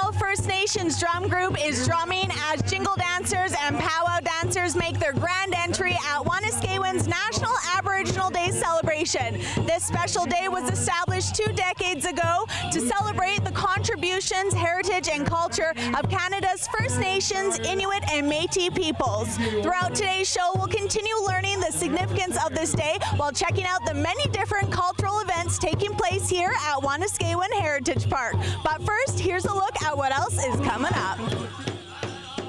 Mural First Nations drum group is drumming as jingle dancers and powwow dancers make their grand entry at Wanuskewin's National Aboriginal Day celebration. This special day was established 2 decades ago to celebrate the contributions, heritage, and culture of Canada's First Nations, Inuit, and Métis peoples. Throughout today's show, we'll continue learning the significance of this day while checking out the many different cultural events taking place here at Wanuskewin Heritage Park. But first, here's a look at what else is coming up.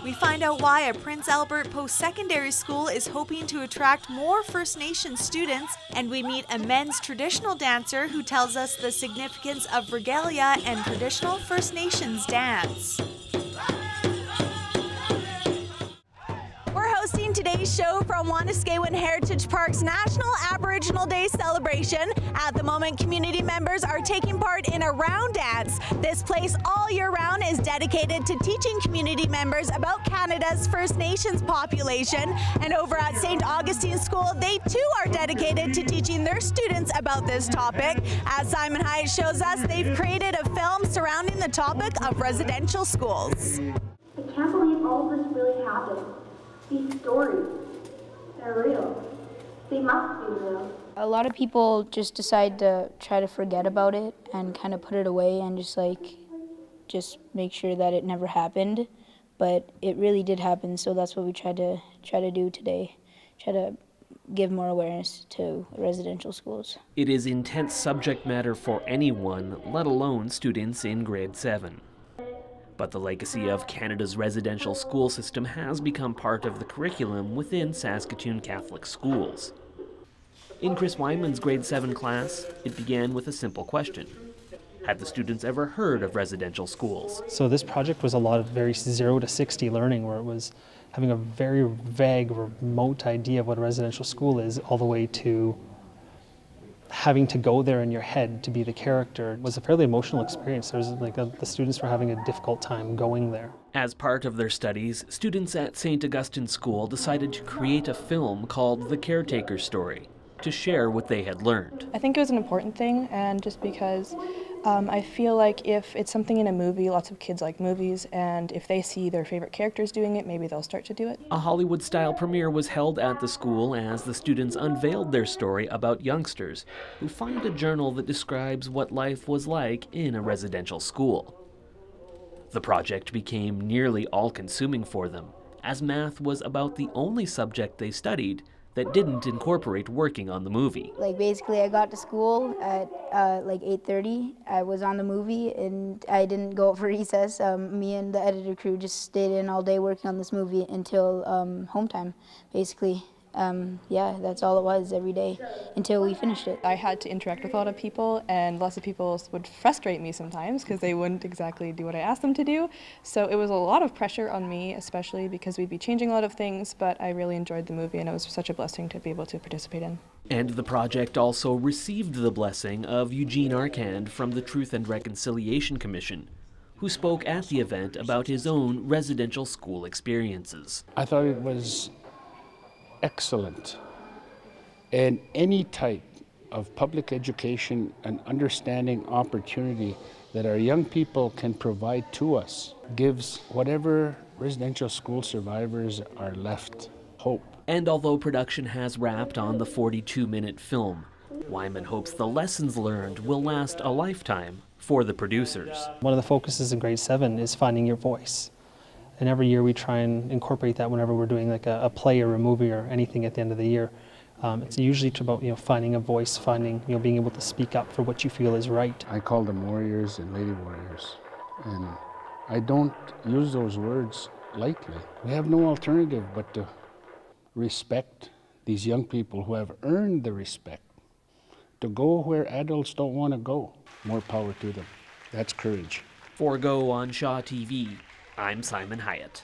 We find out why a Prince Albert post-secondary school is hoping to attract more First Nations students, and we meet a men's traditional dancer who tells us the significance of regalia and traditional First Nations dance. We're hosting today's show from Wanuskewin Heritage Park's National Aboriginal Day celebration. At the moment, community members are taking part in a round dance. This place all year round is dedicated to teaching community members about Canada's First Nations population. And over at St. Augustine School, they too are dedicated to teaching their students about this topic. As Simon Hyatt shows us, they've created a film surrounding the topic of residential schools. I can't believe all of this really happened. These stories, they're real. They must be real. A lot of people just decide to try to forget about it and kind of put it away and just make sure that it never happened. But it really did happen, so that's what we try to do today. Try to give more awareness to residential schools. It is intense subject matter for anyone, let alone students in grade 7. But the legacy of Canada's residential school system has become part of the curriculum within Saskatoon Catholic schools. In Chris Wyman's grade 7 class, it began with a simple question. Had the students ever heard of residential schools? So this project was a lot of very 0 to 60 learning, where it was having a very vague, remote idea of what a residential school is, all the way to having to go there in your head to be the character. It was a fairly emotional experience. There was the students were having a difficult time going there. As part of their studies, students at St. Augustine School decided to create a film called The Caretaker Story to share what they had learned. I think it was an important thing, and just because I feel like if it's something in a movie, lots of kids like movies, and if they see their favorite characters doing it, maybe they'll start to do it. A Hollywood-style premiere was held at the school as the students unveiled their story about youngsters who find a journal that describes what life was like in a residential school. The project became nearly all-consuming for them, as math was about the only subject they studied that didn't incorporate working on the movie. Basically, I got to school at 8:30. I was on the movie and I didn't go out for recess. Me and the editor crew just stayed in all day working on this movie until home time, basically. Yeah, that's all it was every day until we finished it. I had to interact with a lot of people, and lots of people would frustrate me sometimes because they wouldn't exactly do what I asked them to do. So it was a lot of pressure on me, especially because we'd be changing a lot of things, but I really enjoyed the movie and it was such a blessing to be able to participate in. And the project also received the blessing of Eugene Arcand from the Truth and Reconciliation Commission, who spoke at the event about his own residential school experiences. I thought it was excellent, and any type of public education and understanding opportunity that our young people can provide to us gives whatever residential school survivors are left hope. And although production has wrapped on the 42-minute film, Wyman hopes the lessons learned will last a lifetime for the producers. One of the focuses in grade 7 is finding your voice. And every year we try and incorporate that whenever we're doing a play or a movie or anything at the end of the year. It's usually about finding a voice, finding being able to speak up for what you feel is right. I call them warriors and lady warriors, and I don't use those words lightly. We have no alternative but to respect these young people who have earned the respect to go where adults don't want to go. More power to them. That's courage. For Go on Shaw TV, I'm Simon Hyatt.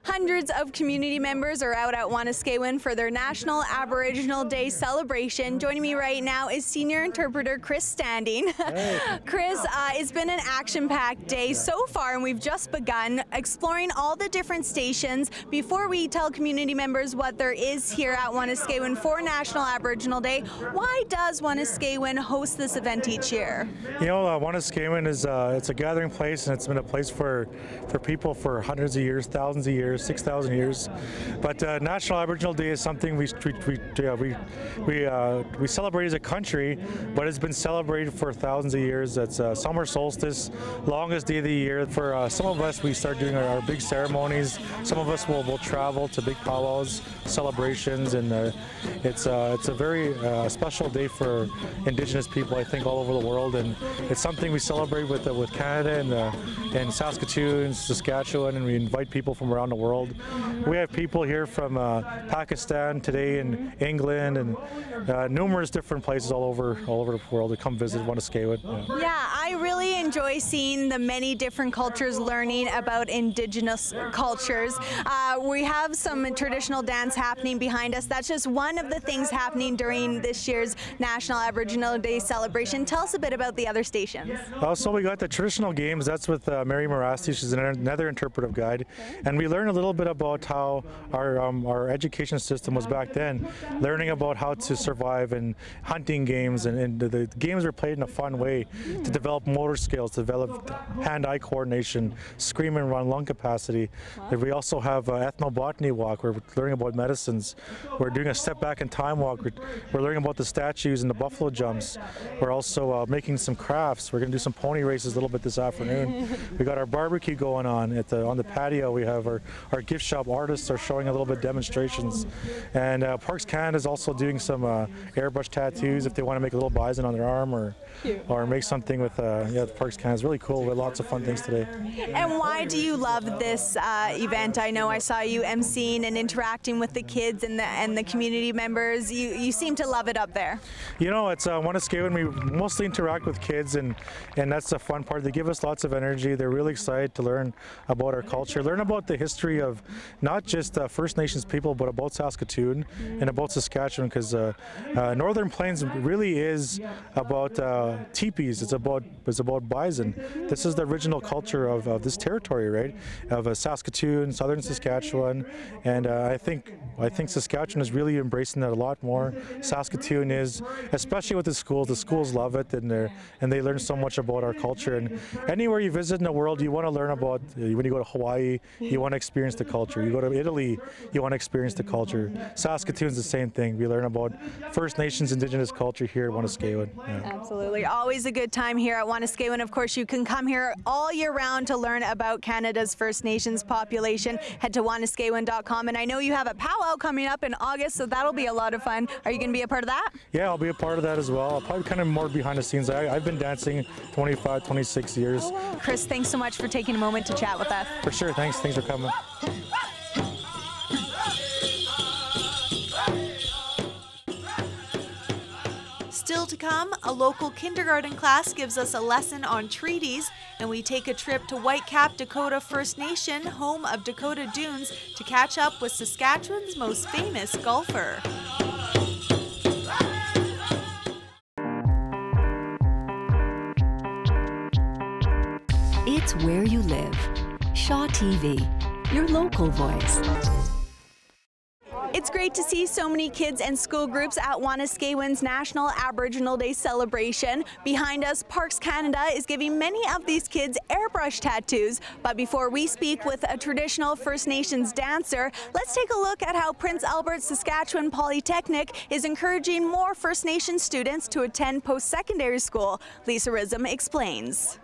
Hundreds of community members are out at Wanuskewin for their National Aboriginal Day celebration. Joining me right now is senior interpreter Chris Standing. Hey. Chris, it's been an action-packed day so far, and we've just begun exploring all the different stations. Before we tell community members what there is here at Wanuskewin for National Aboriginal Day, why does Wanuskewin host this event each year? You know, Wanuskewin is it's a gathering place, and it's been a place for people for hundreds of years, thousands of years, 6,000 years. But National Aboriginal Day is something we celebrate as a country, but it's been celebrated for thousands of years. It's summer solstice, longest day of the year. For some of us, we start doing our big ceremonies. Some of us will travel to big powwows, celebrations, and it's a very special day for Indigenous people, I think, all over the world. And it's something we celebrate with Canada and Saskatoon, Saskatchewan, and we invite people from around the world. We have people here from Pakistan today, and England, and numerous different places all over the world to come visit Wanuskewin. Yeah, I really enjoy seeing the many different cultures, learning about Indigenous cultures. We have some traditional dance happening behind us. That's just one of the things happening during this year's National Aboriginal Day celebration. Tell us a bit about the other stations. Also, we got the traditional games. That's with Mary Morasti. She's another interpretive guide, and we learn a little bit about how our education system was back then, learning about how to survive and hunting games, and the games are played in a fun way to develop motor skills, to develop hand-eye coordination, scream and run, lung capacity. Wow. We also have ethnobotany walk. We're learning about medicines. We're doing a step back in time walk. We're learning about the statues and the buffalo jumps. We're also making some crafts. We're going to do some pony races a little bit this afternoon. We got our barbecue going on on the patio. We have our gift shop artists are showing a little bit demonstrations, and Parks Canada is also doing some airbrush tattoos if they want to make a little bison on their arm, or make something with the Parks Canada. It's really cool. We had lots of fun things today. And why do you love this event? I know I saw you emceeing and interacting with the kids and the community members. You seem to love it up there. You know, it's Wanuskewin. We mostly interact with kids, and that's the fun part. They give us lots of energy. They're really excited to learn about our culture, learn about the history of not just First Nations people, but about Saskatoon and about Saskatchewan, because Northern Plains really is about teepees. It's about bison. This is the original culture of this territory, right? Of Saskatoon, southern Saskatchewan, and I think Saskatchewan is really embracing that a lot more. Saskatoon is, especially with the schools. The schools love it, and they learn so much about our culture. And anywhere you visit in the world, you want to learn about. When you go to Hawaii, you want to experience the culture. You go to Italy, you want to experience the culture. Saskatoon's the same thing. We learn about First Nations Indigenous culture here at Wanuskewin. Yeah. Absolutely. Always a good time here at Wanuskewin. Of course, you can come here all year round to learn about Canada's First Nations population. Head to wanuskewin.com. And I know you have a powwow coming up in August, so that'll be a lot of fun. Are you going to be a part of that? Yeah, I'll be a part of that as well. I'll probably kind of more behind the scenes. I've been dancing 25, 26 years. Oh, wow. Chris, thanks so much for taking a moment to chat with us. For sure. Thanks for coming. Still to come, a local kindergarten class gives us a lesson on treaties, and we take a trip to Whitecap Dakota First Nation, home of Dakota Dunes, to catch up with Saskatchewan's most famous golfer. It's where you live. Shaw TV, your local voice. It's great to see so many kids and school groups at Wanuskewin's National Aboriginal Day celebration. Behind us, Parks Canada is giving many of these kids airbrush tattoos. But before we speak with a traditional First Nations dancer, let's take a look at how Prince Albert Saskatchewan Polytechnic is encouraging more First Nation students to attend post-secondary school. Lisa Rism explains.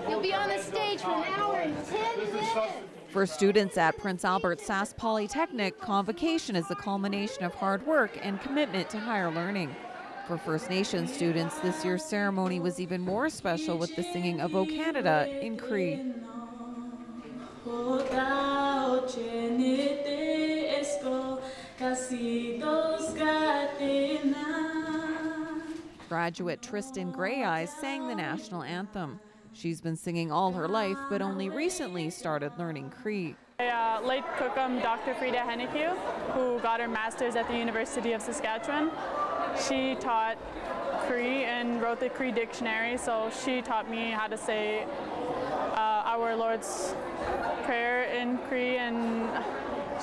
You'll be on the stage for an hour and 10 minutes. For students at Prince Albert Sask Polytechnic, convocation is the culmination of hard work and commitment to higher learning. For First Nations students, this year's ceremony was even more special with the singing of O Canada in Cree. Graduate Tristan Grey Eyes sang the national anthem. She's been singing all her life, but only recently started learning Cree. Late Cookum Dr. Frida Hennekew, who got her master's at the University of Saskatchewan. She taught Cree and wrote the Cree dictionary, so she taught me how to say Our Lord's Prayer in Cree, and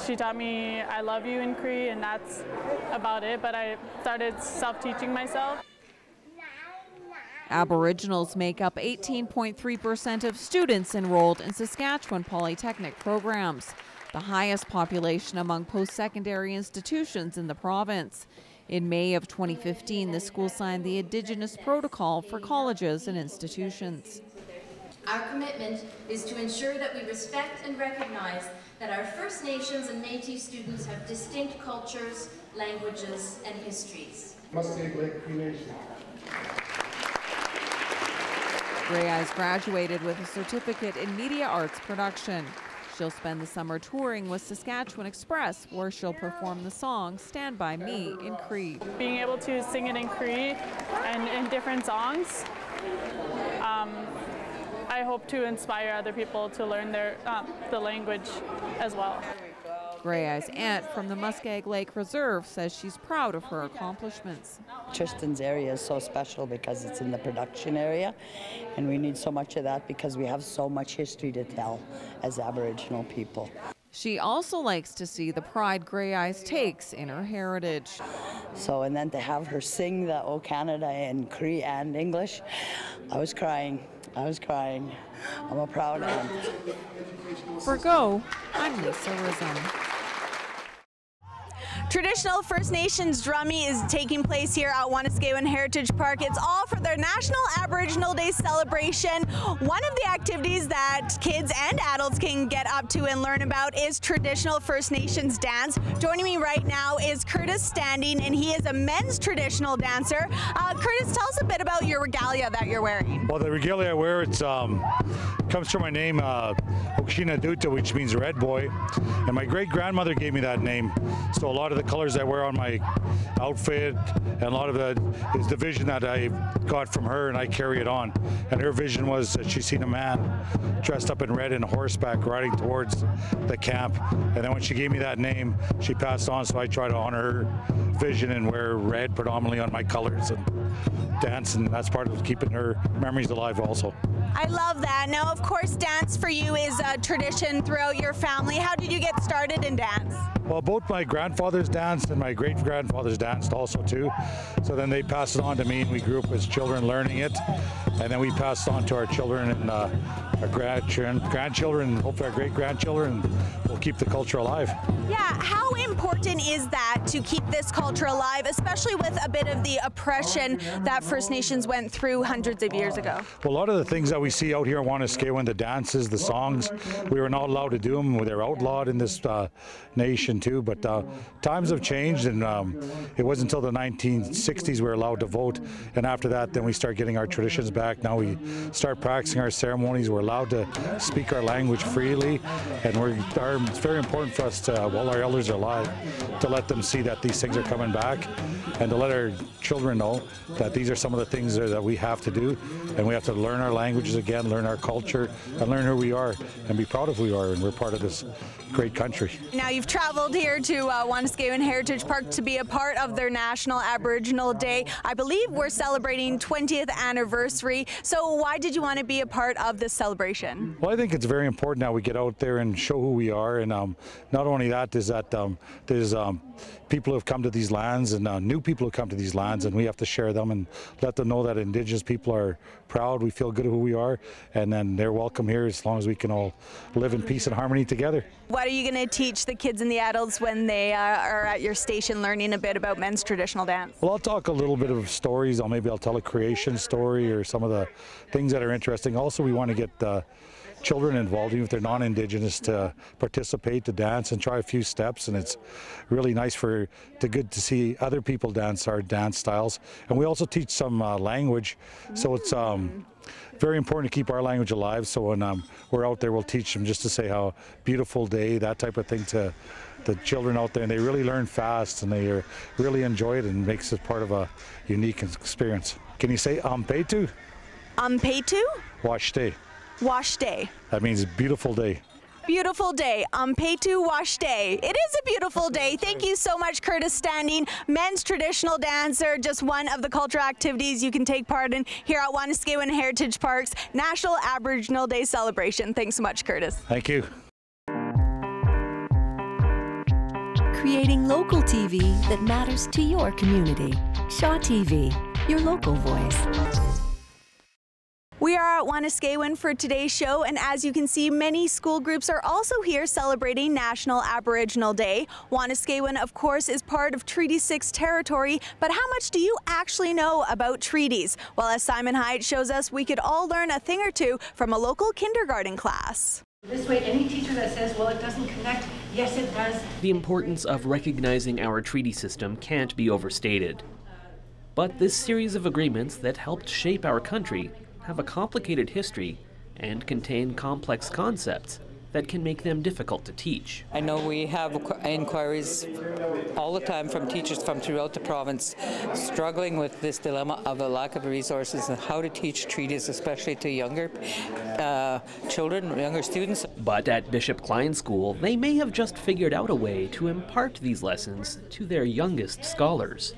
she taught me I love you in Cree, and that's about it, but I started self-teaching myself. Aboriginals make up 18.3% of students enrolled in Saskatchewan polytechnic programs, the highest population among post-secondary institutions in the province. In May of 2015, the school signed the Indigenous Protocol for colleges and institutions. Our commitment is to ensure that we respect and recognize that our First Nations and Métis students have distinct cultures, languages, and histories. Grey Eyes graduated with a certificate in media arts production. She'll spend the summer touring with Saskatchewan Express, where she'll perform the song Stand By Me in Cree. Being able to sing it in Cree and in different songs, I hope to inspire other people to learn the language as well. Grey Eyes' aunt from the Muskeg Lake Reserve says she's proud of her accomplishments. Tristan's area is so special because it's in the production area, and we need so much of that because we have so much history to tell as Aboriginal people. She also likes to see the pride Grey Eyes takes in her heritage. So, and then to have her sing the O Canada in Cree and English, I was crying. I'm a proud aunt. For Go, I'm Lisa Rizzo. Traditional First Nations drumming is taking place here at Wanuskewin Heritage Park. It's all for their National Aboriginal Day celebration. One of the activities that kids and adults can get up to and learn about is traditional First Nations dance. Joining me right now is Curtis Standing, and he is a men's traditional dancer. Curtis, tell us a bit about your regalia that you're wearing. Well, the regalia I wear, it comes from my name, Okshina Duta, which means red boy, and my great-grandmother gave me that name. So a lot of the colors I wear on my outfit and a lot of it is the vision that I got from her, and I carry it on. And her vision was that she's seen a man dressed up in red and horseback riding towards the camp, and then when she gave me that name, she passed on, so I try to honor her vision and wear red predominantly on my colors and dance, and that's part of keeping her memories alive also. I love that. Now, of course, dance for you is a tradition throughout your family. How did you get started in dance? Well, both my grandfathers danced and my great-grandfathers danced also too. So then they passed it on to me, and we grew up as children learning it. And then we passed on to our children and our grandchildren, and hopefully our great-grandchildren. We'll keep the culture alive. Yeah, how important is that to keep this culture alive, especially with a bit of the oppression that First Nations went through hundreds of years ago? Well, a lot of the things that we see out here in Wanuskewin, the dances, the songs, we were not allowed to do them. They're outlawed in this nation too, but times have changed, and it wasn't until the 1960s we were allowed to vote, and after that then we start getting our traditions back. Now we start practicing our ceremonies, we're allowed to speak our language freely, and it's very important for us to, while our elders are alive, to let them see that these things are coming back, and to let our children know that these are some of the things that we have to do, and we have to learn our languages again, learn our culture, and learn who we are, and be proud of who we are, and we're part of this great country. Now, you've traveled here to Wanuskewin Heritage Park to be a part of their National Aboriginal Day. I believe we're celebrating 20th anniversary. So why did you want to be a part of this celebration? Well, I think it's very important now we get out there and show who we are, and not only that is that there's people who have come to these lands, and new people who come to these lands, and we have to share them and let them know that Indigenous people are proud, we feel good of who we are, and then they're welcome here as long as we can all live in peace and harmony together. What are you going to teach the kids and the adults when they are at your station learning a bit about men's traditional dance? Well, I'll talk a little bit of stories. Maybe I'll tell a creation story or some of the things that are interesting. Also, we want to get children involved, even if they're non-Indigenous, to participate, to dance and try a few steps, and it's really nice good to see other people dance our dance styles. And we also teach some language, so it's very important to keep our language alive. So when we're out there, we'll teach them just to say how beautiful day, that type of thing, to the children out there, and they really learn fast, and they really enjoy it, and makes it part of a unique experience. Can you say Ampetu? Umpetu? Wash day. Wash day. That means beautiful day. Beautiful day. Umpetu wash day. It is a beautiful day. Thank you so much, Curtis Standing, men's traditional dancer, just one of the cultural activities you can take part in here at Wanuskewin Heritage Park's National Aboriginal Day celebration. Thanks so much, Curtis. Thank you. Creating local TV that matters to your community. Shaw TV, your local voice. We are at Wanuskewin for today's show, and as you can see, many school groups are also here celebrating National Aboriginal Day. Wanuskewin, of course, is part of Treaty 6 territory, but how much do you actually know about treaties? Well, as Simon Hyatt shows us, we could all learn a thing or two from a local kindergarten class. This way, any teacher that says, well, it doesn't connect, yes, it does. The importance of recognizing our treaty system can't be overstated. But this series of agreements that helped shape our country have a complicated history and contain complex concepts that can make them difficult to teach. I know we have inquiries all the time from teachers from throughout the province struggling with this dilemma of a lack of resources and how to teach treaties, especially to younger children, younger students. But at Bishop Klein School, they may have just figured out a way to impart these lessons to their youngest scholars.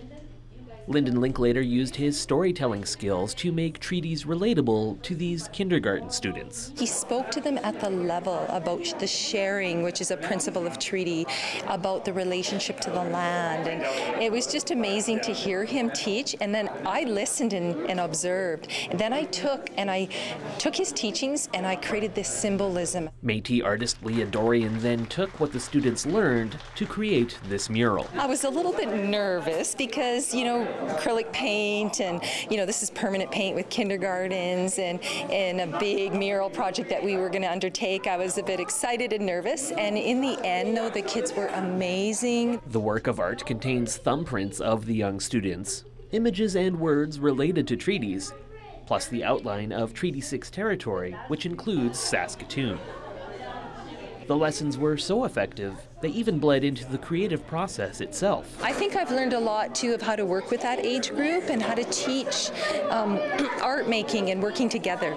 Lyndon Linklater used his storytelling skills to make treaties relatable to these kindergarten students. He spoke to them at the level about the sharing, which is a principle of treaty, about the relationship to the land. And it was just amazing to hear him teach. And then I listened and observed. And then I took his teachings and I created this symbolism. Métis artist Leah Dorian then took what the students learned to create this mural. I was a little bit nervous because, you know, acrylic paint and, you know, this is permanent paint with kindergartens and a big mural project that we were going to undertake. I was a bit excited and nervous, and in the end, though, the kids were amazing. The work of art contains thumbprints of the young students, images and words related to treaties, plus the outline of Treaty 6 territory, which includes Saskatoon. The lessons were so effective, they even bled into the creative process itself. I think I've learned a lot, too, of how to work with that age group and how to teach art making and working together.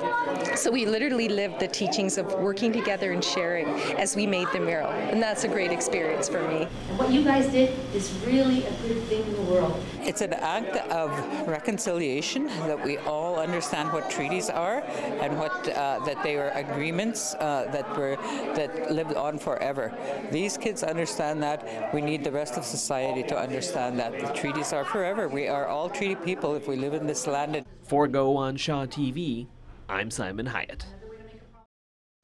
So we literally lived the teachings of working together and sharing as we made the mural, and that's a great experience for me. What you guys did is really a good thing in the world. It's an act of reconciliation, that we all understand what treaties are and what that they are agreements that lived on forever. These kids understand that. We need the rest of society to understand that the treaties are forever. We are all treaty people if we live in this land. For Go on Shaw TV, I'm Simon Hyatt.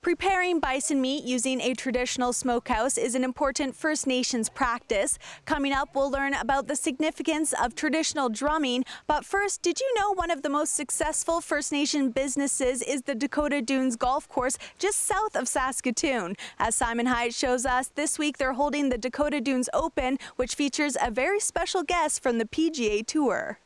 Preparing bison meat using a traditional smokehouse is an important First Nations practice. Coming up, we'll learn about the significance of traditional drumming. But first, did you know one of the most successful First Nation businesses is the Dakota Dunes Golf Course just south of Saskatoon? As Simon Hyatt shows us, this week they're holding the Dakota Dunes Open, which features a very special guest from the PGA Tour.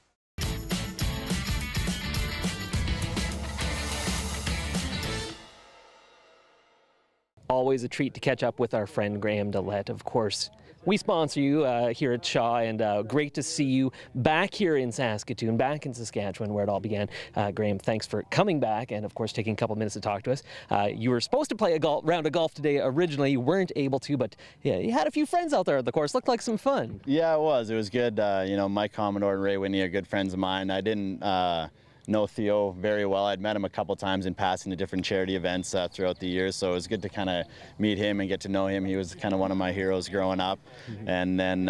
Always a treat to catch up with our friend Graham DeLaet, of course. We sponsor you here at Shaw, and great to see you back here in Saskatoon, back in Saskatchewan, where it all began. Graham, thanks for coming back and, of course, taking a couple minutes to talk to us. You were supposed to play a round of golf today originally. You weren't able to, but yeah, you had a few friends out there at the course. Looked like some fun. Yeah, it was. It was good. You know, Mike Commodore and Ray Whitney are good friends of mine. I didn't know Theo very well. I'd met him a couple times in passing to different charity events throughout the years, so it was good to kind of meet him and get to know him. He was kind of one of my heroes growing up. And then,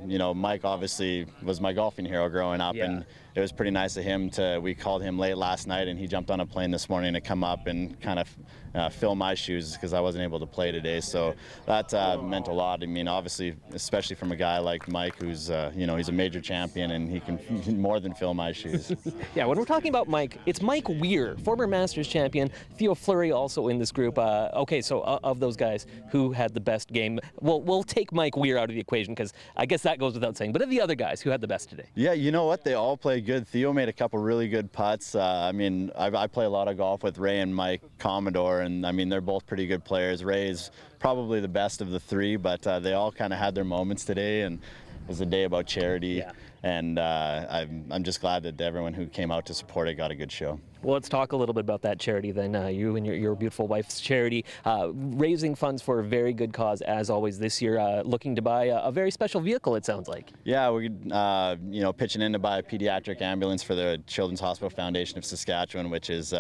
you know, Mike obviously was my golfing hero growing up, and it was pretty nice of him we called him late last night, and he jumped on a plane this morning to come up and kind of fill my shoes because I wasn't able to play today. So that meant a lot. I mean, obviously, especially from a guy like Mike, who's, you know, he's a major champion, and he can more than fill my shoes. Yeah, when we're talking about Mike, it's Mike Weir, former Masters champion. Theo Fleury also in this group. Okay, so of those guys, who had the best game? We'll take Mike Weir out of the equation because I guess that goes without saying. But of the other guys, who had the best today? Yeah, you know what? They all played good. Theo made a couple really good putts. I mean, I play a lot of golf with Ray and Mike Commodore, and I mean, they're both pretty good players. Ray's probably the best of the three, but they all kind of had their moments today, and it was a day about charity. Yeah. And I'm just glad that everyone who came out to support it got a good show. Well, let's talk a little bit about that charity then. You and your beautiful wife's charity, raising funds for a very good cause as always this year, looking to buy a very special vehicle, it sounds like. Yeah, we're you know, pitching in to buy a pediatric ambulance for the Children's Hospital Foundation of Saskatchewan, which is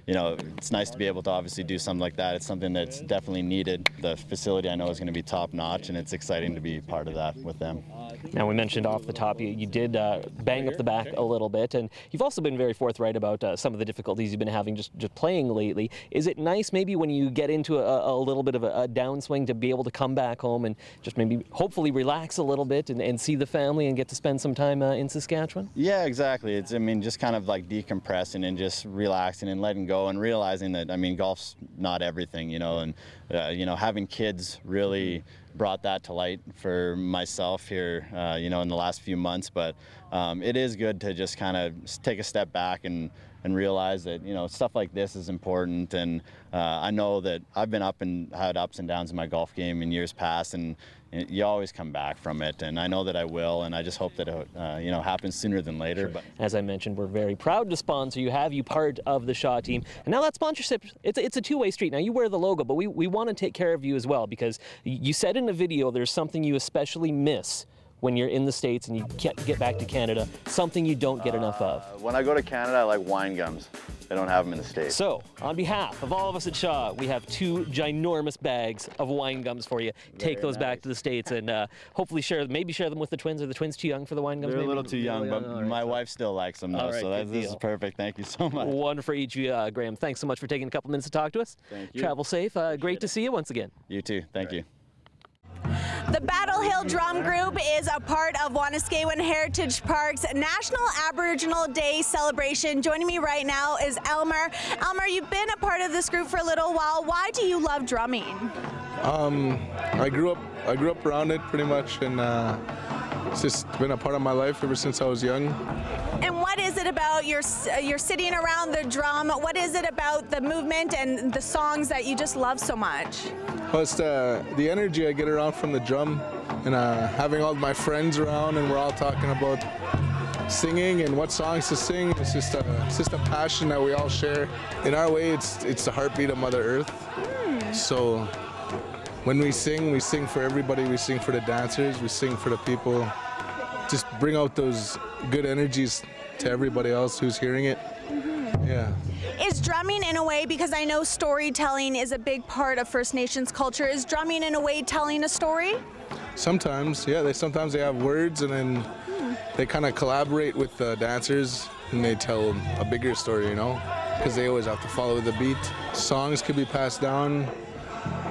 you know, it's nice to be able to obviously do something like that. It's something that's definitely needed. The facility I know is going to be top notch, and it's exciting to be part of that with them. Now, we mentioned off the top you did bang up the back a little bit, and you've also been very forthright about some of the difficulties you've been having just playing lately. Is it nice maybe when you get into a little bit of a downswing to be able to come back home and just maybe hopefully relax a little bit and see the family and get to spend some time in Saskatchewan? Yeah, exactly. It's, I mean, just kind of like decompressing and just relaxing and letting go and realizing that, I mean, golf's not everything, you know, and you know, having kids really brought that to light for myself here, you know, in the last few months. But it is good to just kind of take a step back and realize that, you know, stuff like this is important. And I know that I've been had ups and downs in my golf game in years past, and you always come back from it, and I know that I will, and I just hope that it you know, happens sooner than later. Sure. But as I mentioned, we're very proud to sponsor you, have you part of the Shaw team, and now that sponsorship, it's a two-way street. Now you wear the logo, but we want to take care of you as well, because you said in the video there's something you especially miss when you're in the States and you can't get back to Canada, something you don't get enough of. When I go to Canada, I like wine gums. They don't have them in the States. So, on behalf of all of us at Shaw, we have 2 ginormous bags of wine gums for you. Take those back to the States and hopefully maybe share them with the twins. Are the twins too young for the wine gums? They're maybe? a little too young, but my wife still likes them, though, so this is perfect. Thank you so much. One for each of you, Graham. Thanks so much for taking a couple minutes to talk to us. Thank you. Travel safe. Great to see you once again. You too. Thank you. The Battle Hill Drum Group is a part of Wanuskewin Heritage Park's National Aboriginal Day celebration. Joining me right now is Elmer. Elmer, you've been a part of this group for a little while. Why do you love drumming? I grew up around it pretty much, and it's just been a part of my life ever since I was young. And what is it about you're sitting around the drum? What is it about the movement and the songs that you just love so much? Well, it's the energy I get around from the drum, and having all my friends around, and we're all talking about singing and what songs to sing. It's just a passion that we all share. In our way, it's the heartbeat of Mother Earth. So when we sing for everybody. We sing for the dancers. We sing for the people. Just bring out those good energies to everybody else who's hearing it. Yeah. Is drumming in a way, because I know storytelling is a big part of First Nations culture, is drumming in a way telling a story? Sometimes, yeah. Sometimes they have words, and then they kind of collaborate with the dancers, and they tell a bigger story, you know, because they always have to follow the beat. Songs could be passed down.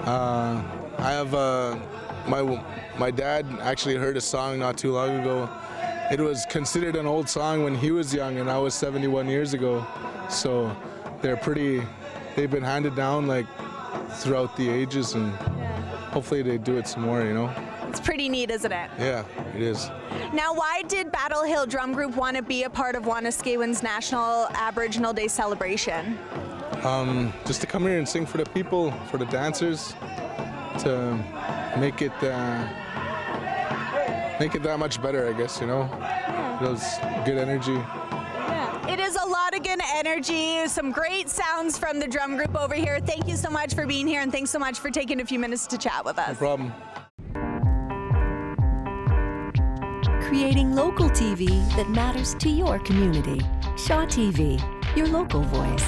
I have my dad actually heard a song not too long ago. It was considered an old song when he was young, and that was 71 years ago. So they've been handed down like throughout the ages, and hopefully they do it some more, you know. It's pretty neat, isn't it? Yeah, it is. Now, why did Battle Hill Drum Group want to be a part of Wanuskewin's National Aboriginal Day celebration? Just to come here and sing for the people, for the dancers, to make it that much better, I guess, you know. Those good energy. It is a lot of good energy, some great sounds from the drum group over here. Thank you so much for being here, and thanks so much for taking a few minutes to chat with us. No problem. Creating local TV that matters to your community. Shaw TV, your local voice.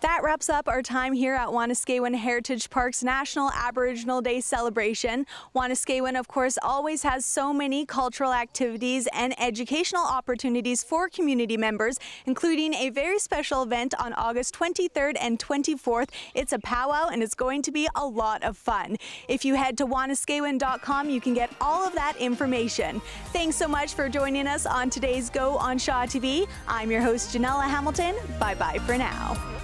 That wraps up our time here at Wanuskewin Heritage Park's National Aboriginal Day celebration. Wanuskewin, of course, always has so many cultural activities and educational opportunities for community members, including a very special event on August 23rd and 24th. It's a powwow, and it's going to be a lot of fun. If you head to wanuskewin.com, you can get all of that information. Thanks so much for joining us on today's Go on Shaw TV. I'm your host, Janella Hamilton. Bye-bye for now.